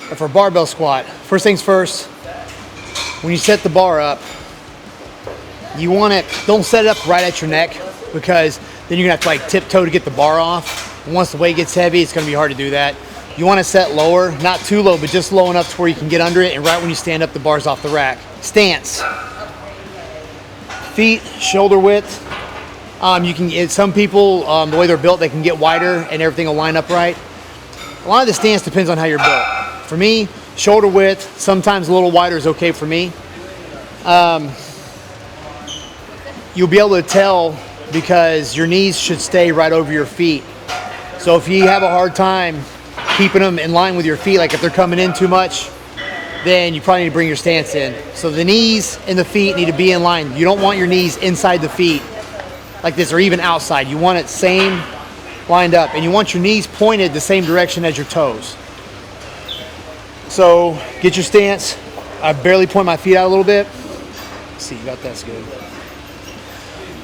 But for a barbell squat, first things first, when you set the bar up, you want it, don't set it up right at your neck, because then you're gonna have to like tiptoe to get the bar off. And once the weight gets heavy, it's gonna be hard to do that. You wanna set lower, not too low, but just low enough to where you can get under it, and right when you stand up, the bar's off the rack. Stance. Feet, shoulder width. Some people, the way they're built, they can get wider and everything will line up right. A lot of the stance depends on how you're built. For me, shoulder width, sometimes a little wider is okay for me. You'll be able to tell because your knees should stay right over your feet. So if you have a hard time keeping them in line with your feet, like if they're coming in too much, then you probably need to bring your stance in. So the knees and the feet need to be in line. You don't want your knees inside the feet like this, or even outside. You want it same lined up, and you want your knees pointed the same direction as your toes. So get your stance. I barely point my feet out a little bit. Let's see, that's good.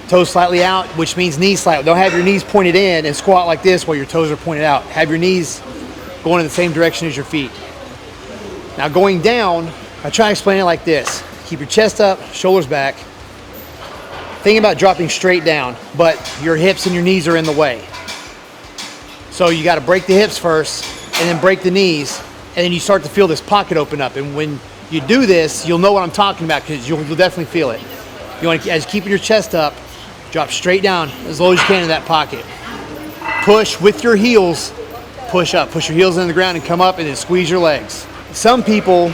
Toes slightly out, which means knees slightly. Don't have your knees pointed in and squat like this while your toes are pointed out. Have your knees going in the same direction as your feet. Now going down, I try to explain it like this. Keep your chest up, shoulders back. Think about dropping straight down, but your hips and your knees are in the way. So you got to break the hips first and then break the knees, and then you start to feel this pocket open up. And when you do this, you'll know what I'm talking about, because you'll definitely feel it. You want to, as keeping your chest up, drop straight down as low as you can in that pocket. Push with your heels, push up. Push your heels in the ground and come up, and then squeeze your legs. Some people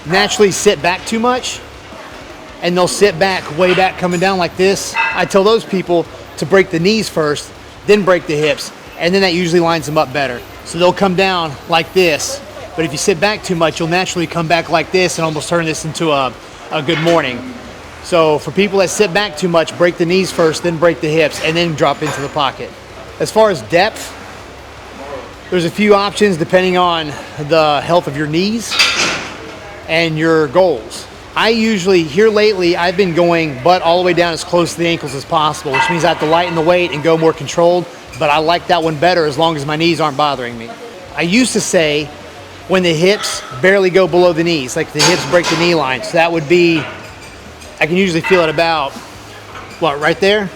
naturally sit back too much, and they'll sit back, way back, coming down like this. I tell those people to break the knees first, then break the hips, and then that usually lines them up better. So they'll come down like this, but if you sit back too much, you'll naturally come back like this and almost turn this into a good morning. So for people that sit back too much, break the knees first, then break the hips, and then drop into the pocket. As far as depth, there's a few options depending on the health of your knees and your goals. I usually, here lately, I've been going butt all the way down as close to the ankles as possible, which means I have to lighten the weight and go more controlled, but I like that one better as long as my knees aren't bothering me. I used to say when the hips barely go below the knees, like the hips break the knee line. So that would be, I can usually feel it about, what, right there?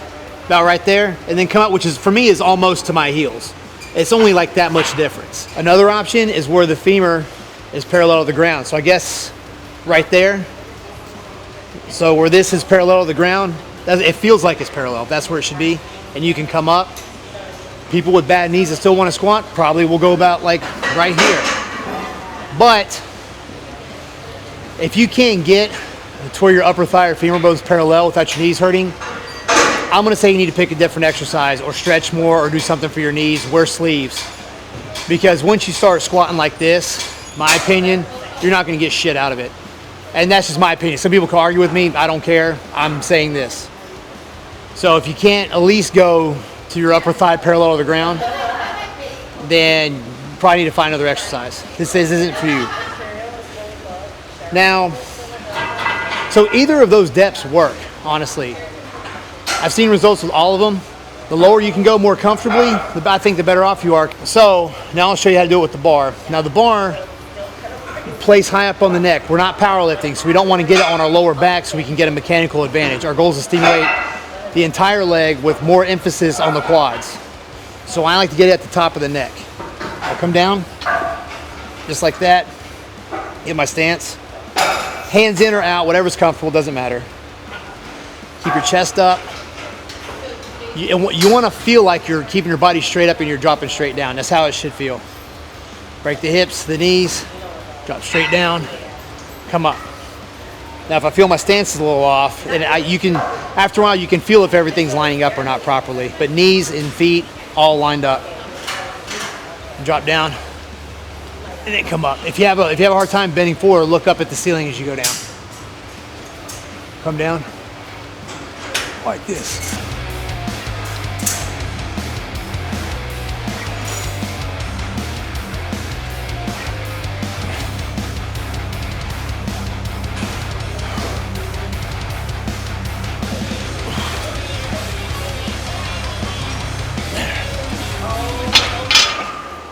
About right there, and then come up, which is, for me, is almost to my heels. It's only like that much difference. Another option is where the femur is parallel to the ground. So I guess right there. So where this is parallel to the ground, it feels like it's parallel. That's where it should be. And you can come up. People with bad knees that still want to squat probably will go about like right here. But if you can't get to where your upper thigh or femur bone is parallel without your knees hurting, I'm going to say you need to pick a different exercise, or stretch more, or do something for your knees. Wear sleeves. Because once you start squatting like this, my opinion, you're not going to get shit out of it. And that's just my opinion. Some people can argue with me. I don't care. I'm saying this. So if you can't at least go to your upper thigh parallel to the ground, then you probably need to find another exercise. This isn't for you. Now, so either of those depths work, honestly. I've seen results with all of them. The lower you can go more comfortably, I think the better off you are. So now I'll show you how to do it with the bar. Now the bar, placed high up on the neck. We're not powerlifting, so we don't want to get it on our lower back so we can get a mechanical advantage. Our goal is to stimulate the entire leg with more emphasis on the quads. So I like to get it at the top of the neck. I'll come down, just like that. Get my stance. Hands in or out, whatever's comfortable, doesn't matter. Keep your chest up. You want to feel like you're keeping your body straight up and you're dropping straight down. That's how it should feel. Break the hips, the knees, drop straight down, come up. Now if I feel my stance is a little off, and after a while you can feel if everything's lining up or not properly. But knees and feet all lined up. Drop down, and then come up. If you have a hard time bending forward, look up at the ceiling as you go down. Come down like this.